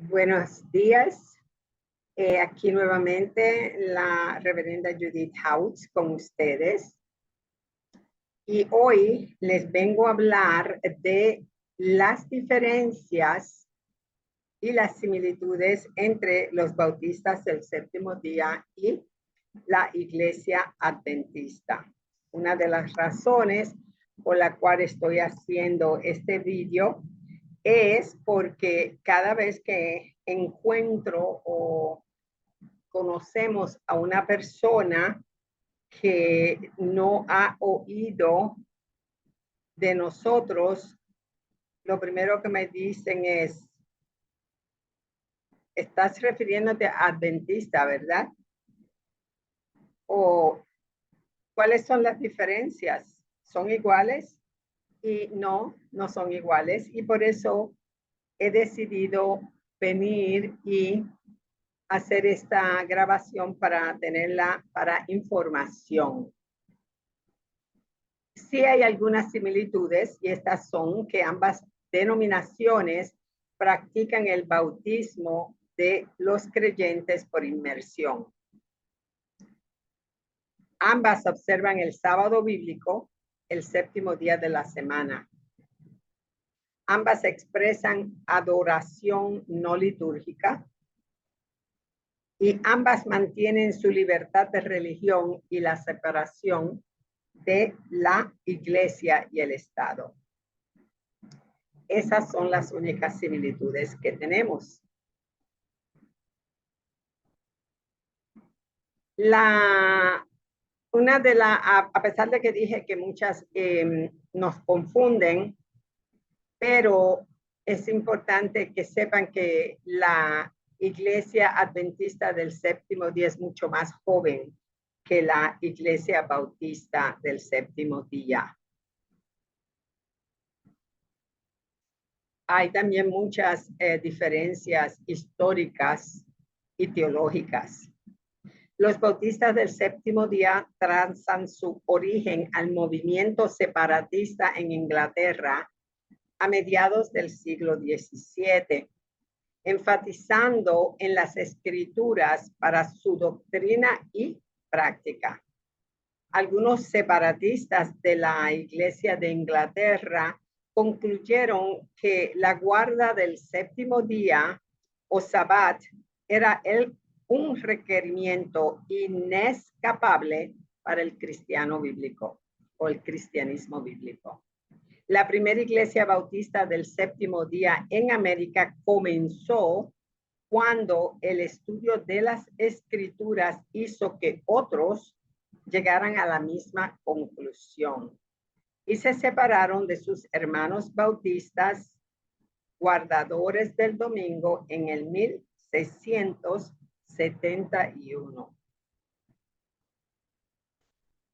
Buenos días. Aquí nuevamente la reverenda Judith House con ustedes. Y hoy les vengo a hablar de las diferencias y las similitudes entre los bautistas del séptimo día y la iglesia adventista. Una de las razones por la cual estoy haciendo este video es porque cada vez que encuentro o conocemos a una persona que no ha oído de nosotros, lo primero que me dicen es, estás refiriéndote a adventista, ¿verdad? O ¿cuáles son las diferencias? ¿Son iguales? Y no son iguales. Y por eso he decidido venir y hacer esta grabación para tenerla para información. Sí hay algunas similitudes y estas son que ambas denominaciones practican el bautismo de los creyentes por inmersión. Ambas observan el sábado bíblico, el séptimo día de la semana. Ambas expresan adoración no litúrgica y ambas mantienen su libertad de religión y la separación de la iglesia y el Estado. Esas son las únicas similitudes que tenemos. A pesar de que dije que muchas nos confunden, pero es importante que sepan que la iglesia adventista del séptimo día es mucho más joven que la iglesia bautista del séptimo día. Hay también muchas diferencias históricas y teológicas. Los bautistas del séptimo día trazan su origen al movimiento separatista en Inglaterra a mediados del siglo XVII, enfatizando en las escrituras para su doctrina y práctica. Algunos separatistas de la Iglesia de Inglaterra concluyeron que la guarda del séptimo día o sabbat era un requerimiento inescapable para el cristiano bíblico o el cristianismo bíblico. La primera iglesia bautista del séptimo día en América comenzó cuando el estudio de las escrituras hizo que otros llegaran a la misma conclusión y se separaron de sus hermanos bautistas guardadores del domingo en el 1671.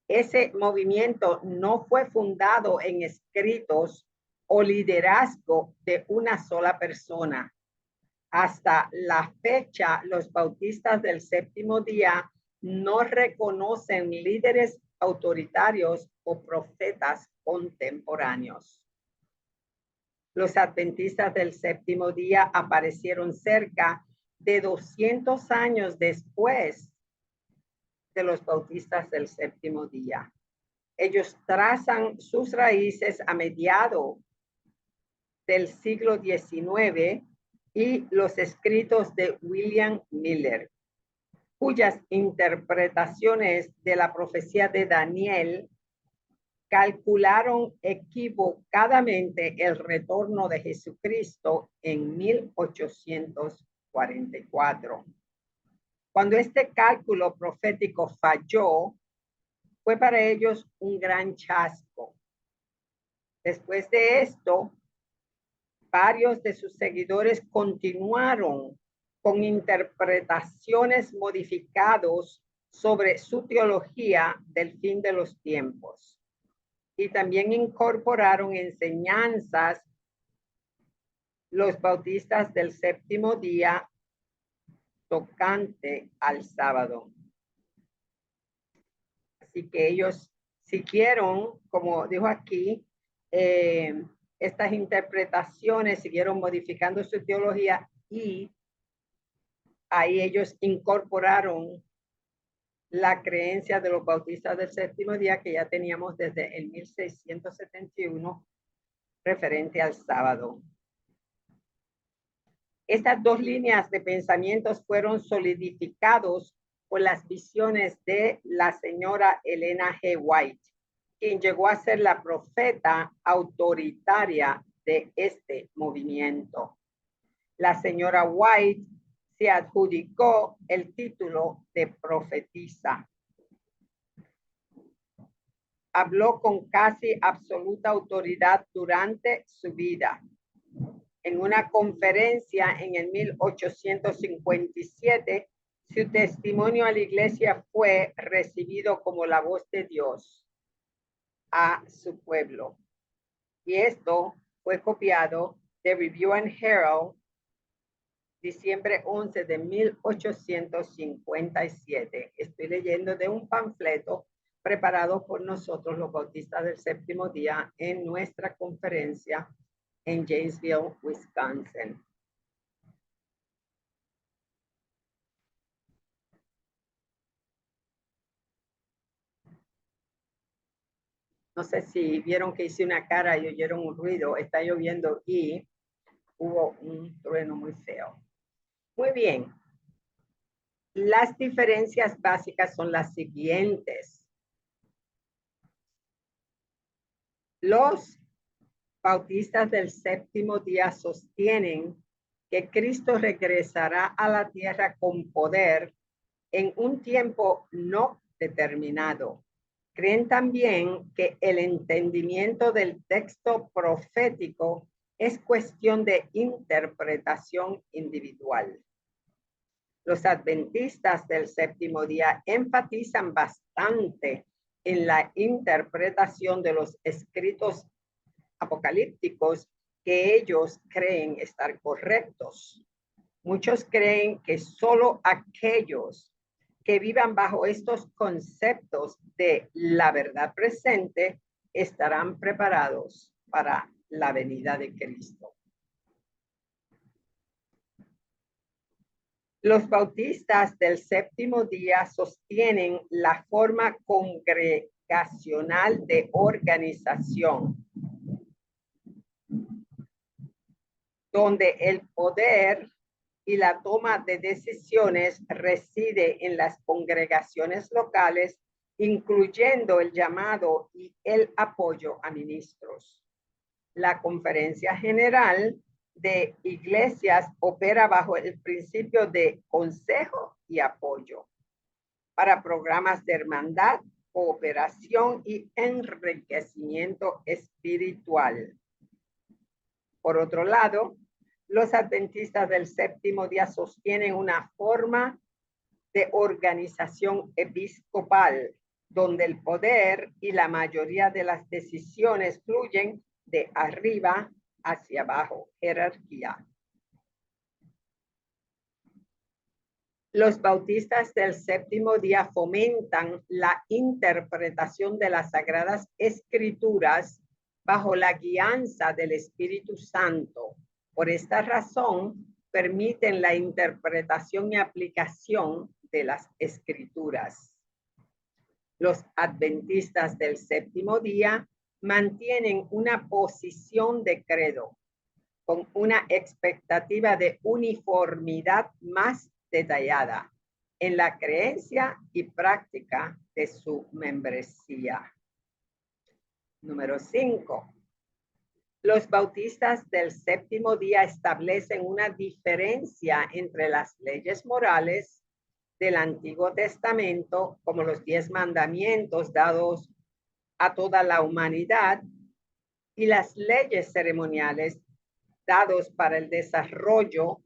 Ese movimiento no fue fundado en escritos o liderazgo de una sola persona. Hasta la fecha, los bautistas del séptimo día no reconocen líderes autoritarios o profetas contemporáneos. Los adventistas del séptimo día aparecieron cerca de 200 años después de los bautistas del séptimo día. Ellos trazan sus raíces a mediados del siglo XIX y los escritos de William Miller, cuyas interpretaciones de la profecía de Daniel calcularon equivocadamente el retorno de Jesucristo en 1844. Cuando este cálculo profético falló, fue para ellos un gran chasco. Después de esto, varios de sus seguidores continuaron con interpretaciones modificadas sobre su teología del fin de los tiempos. Y también incorporaron enseñanzas los bautistas del séptimo día tocante al sábado. Así que ellos siguieron, como dijo aquí, estas interpretaciones, siguieron modificando su teología y ahí ellos incorporaron la creencia de los bautistas del séptimo día que ya teníamos desde el 1671 referente al sábado. Estas dos líneas de pensamientos fueron solidificados por las visiones de la señora Elena G. White, quien llegó a ser la profeta autoritaria de este movimiento. La señora White se adjudicó el título de profetisa. Habló con casi absoluta autoridad durante su vida. En una conferencia en el 1857, su testimonio a la iglesia fue recibido como la voz de Dios a su pueblo. Y esto fue copiado de Review and Herald, diciembre 11 de 1857. Estoy leyendo de un panfleto preparado por nosotros, los bautistas del séptimo día, en nuestra conferencia en Janesville, Wisconsin. No sé si vieron que hice una cara y oyeron un ruido. Está lloviendo y hubo un trueno muy feo. Muy bien. Las diferencias básicas son las siguientes. Los bautistas del séptimo día sostienen que Cristo regresará a la tierra con poder en un tiempo no determinado. Creen también que el entendimiento del texto profético es cuestión de interpretación individual. Los adventistas del séptimo día enfatizan bastante en la interpretación de los escritos apocalípticos que ellos creen estar correctos. Muchos creen que solo aquellos que vivan bajo estos conceptos de la verdad presente estarán preparados para la venida de Cristo. Los bautistas del séptimo día sostienen la forma congregacional de organización, donde el poder y la toma de decisiones reside en las congregaciones locales, incluyendo el llamado y el apoyo a ministros. La Conferencia General de Iglesias opera bajo el principio de consejo y apoyo para programas de hermandad, cooperación y enriquecimiento espiritual. Por otro lado, los adventistas del séptimo día sostienen una forma de organización episcopal, donde el poder y la mayoría de las decisiones fluyen de arriba hacia abajo, jerarquía. Los bautistas del séptimo día fomentan la interpretación de las Sagradas Escrituras bajo la guianza del Espíritu Santo. Por esta razón, permiten la interpretación y aplicación de las Escrituras. Los adventistas del séptimo día mantienen una posición de credo con una expectativa de uniformidad más detallada en la creencia y práctica de su membresía. Número 5. Los bautistas del séptimo día establecen una diferencia entre las leyes morales del Antiguo Testamento, como los 10 mandamientos dados a toda la humanidad, y las leyes ceremoniales dados para el desarrollo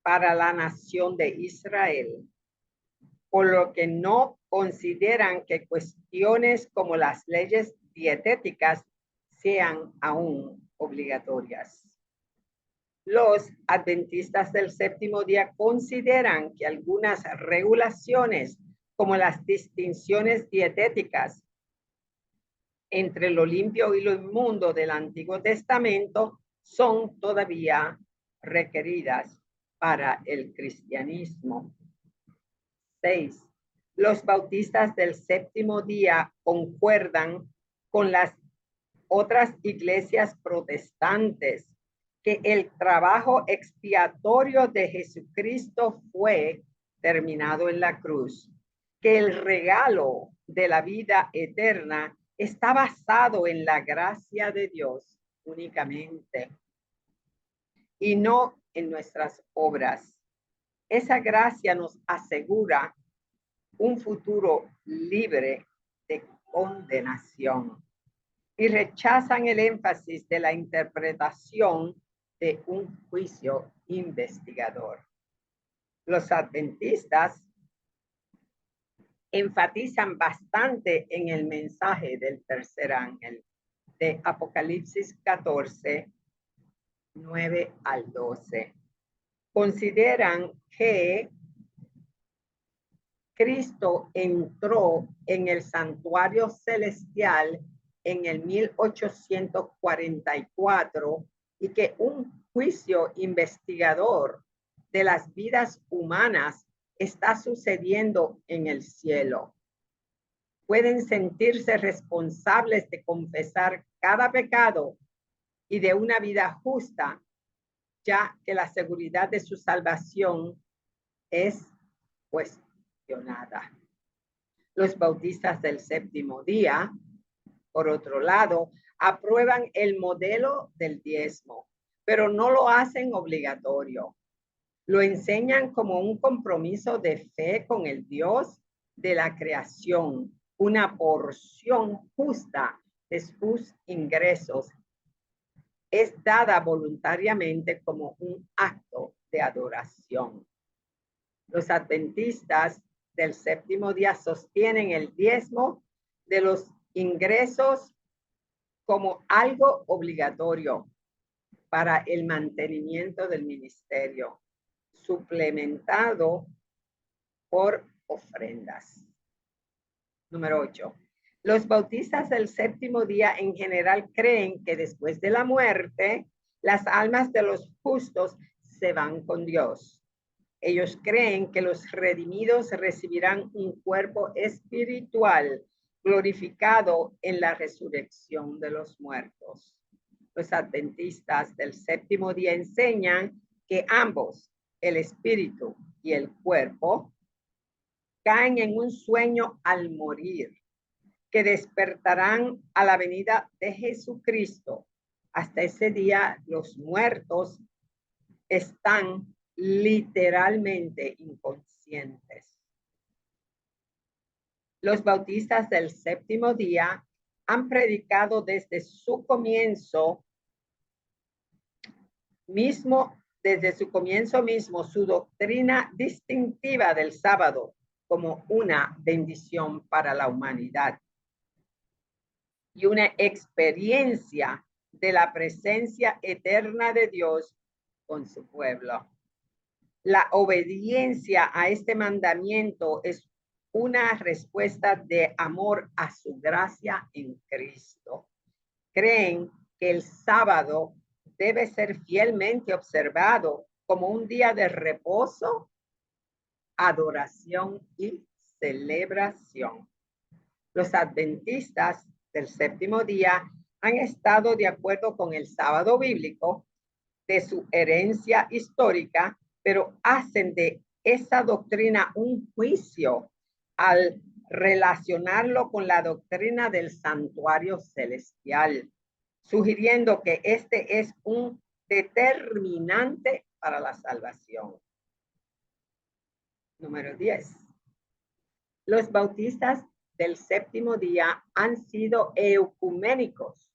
para la nación de Israel, por lo que no consideran que cuestiones como las leyes dietéticas sean aún obligatorias. Los adventistas del séptimo día consideran que algunas regulaciones, como las distinciones dietéticas entre lo limpio y lo inmundo del Antiguo Testamento, son todavía requeridas para el cristianismo. 6. Los bautistas del séptimo día concuerdan con las otras iglesias protestantes que el trabajo expiatorio de Jesucristo fue terminado en la cruz, que el regalo de la vida eterna está basado en la gracia de Dios únicamente y no en nuestras obras. Esa gracia nos asegura un futuro libre de condenación y rechazan el énfasis de la interpretación de un juicio investigador. Los adventistas enfatizan bastante en el mensaje del tercer ángel de Apocalipsis 14, 9 al 12. Consideran que Cristo entró en el santuario celestial en el 1844 y que un juicio investigador de las vidas humanas está sucediendo en el cielo. Pueden sentirse responsables de confesar cada pecado y de una vida justa, ya que la seguridad de su salvación es cuestionada. Los bautistas del séptimo día, por otro lado, aprueban el modelo del diezmo, pero no lo hacen obligatorio. Lo enseñan como un compromiso de fe con el Dios de la creación, una porción justa de sus ingresos. Es dada voluntariamente como un acto de adoración. Los adventistas del séptimo día sostienen el diezmo de los ingresos como algo obligatorio para el mantenimiento del ministerio, suplementado por ofrendas. Número 8. Los bautistas del séptimo día en general creen que después de la muerte, las almas de los justos se van con Dios. Ellos creen que los redimidos recibirán un cuerpo espiritual glorificado en la resurrección de los muertos. Los adventistas del séptimo día enseñan que ambos, el espíritu y el cuerpo, caen en un sueño al morir, que despertarán a la venida de Jesucristo. Hasta ese día, los muertos están literalmente inconscientes. Los bautistas del séptimo día han predicado desde su comienzo mismo su doctrina distintiva del sábado como una bendición para la humanidad y una experiencia de la presencia eterna de Dios con su pueblo. La obediencia a este mandamiento es una respuesta de amor a su gracia en Cristo. Creen que el sábado debe ser fielmente observado como un día de reposo, adoración y celebración. Los adventistas del séptimo día han estado de acuerdo con el sábado bíblico de su herencia histórica, pero hacen de esa doctrina un juicio al relacionarlo con la doctrina del santuario celestial, sugiriendo que este es un determinante para la salvación. Número 10. Los bautistas del séptimo día han sido ecuménicos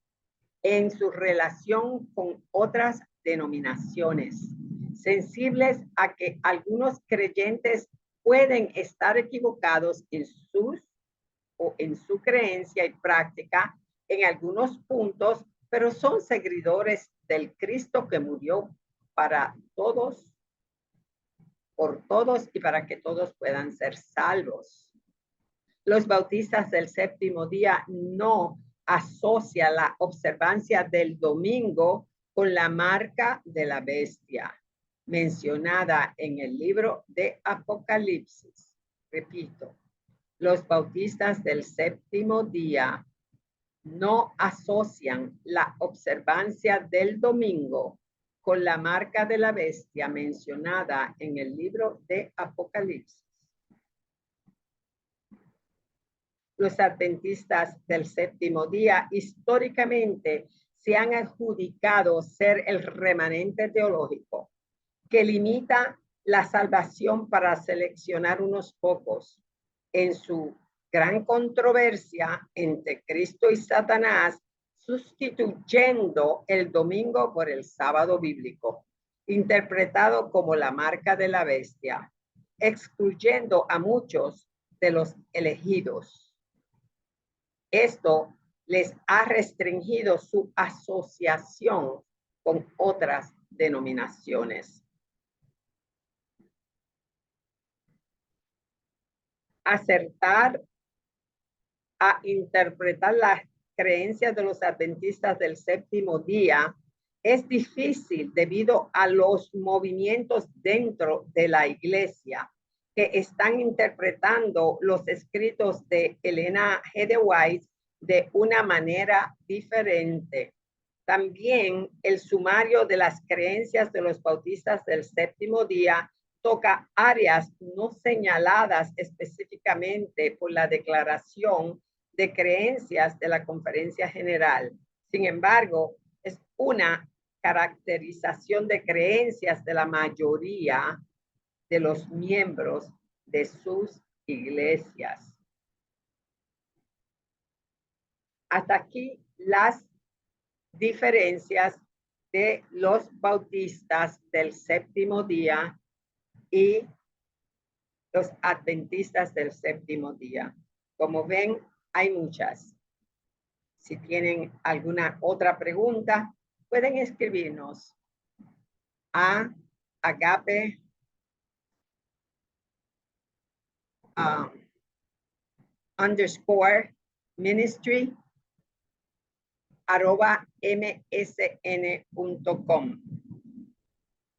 en su relación con otras denominaciones, sensibles a que algunos creyentes pueden estar equivocados en su creencia y práctica en algunos puntos, pero son seguidores del Cristo que murió para todos, por todos y para que todos puedan ser salvos. Los bautistas del séptimo día no asocian la observancia del domingo con la marca de la bestia mencionada en el libro de Apocalipsis. Repito, los bautistas del séptimo día no asocian la observancia del domingo con la marca de la bestia mencionada en el libro de Apocalipsis. Los adventistas del séptimo día históricamente se han adjudicado ser el remanente teológico que limita la salvación para seleccionar unos pocos. En su gran controversia entre Cristo y Satanás, sustituyendo el domingo por el sábado bíblico, interpretado como la marca de la bestia, excluyendo a muchos de los elegidos. Esto les ha restringido su asociación con otras denominaciones. Acertar a interpretar las creencias de los adventistas del séptimo día es difícil debido a los movimientos dentro de la iglesia que están interpretando los escritos de Elena G. de White de una manera diferente. También el sumario de las creencias de los bautistas del séptimo día toca áreas no señaladas específicamente por la declaración de creencias de la Conferencia General. Sin embargo, es una caracterización de creencias de la mayoría de los miembros de sus iglesias. Hasta aquí las diferencias de los bautistas del séptimo día y los adventistas del séptimo día. Como ven, hay muchas. Si tienen alguna otra pregunta, pueden escribirnos a Agape _ministry @msn.com.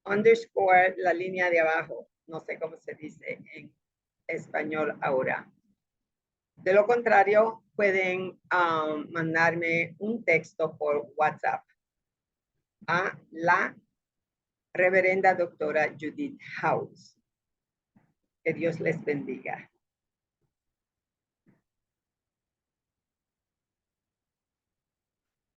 _ la línea de abajo. No sé cómo se dice en español ahora. De lo contrario, pueden mandarme un texto por WhatsApp a la reverenda doctora Judith House. Que Dios les bendiga.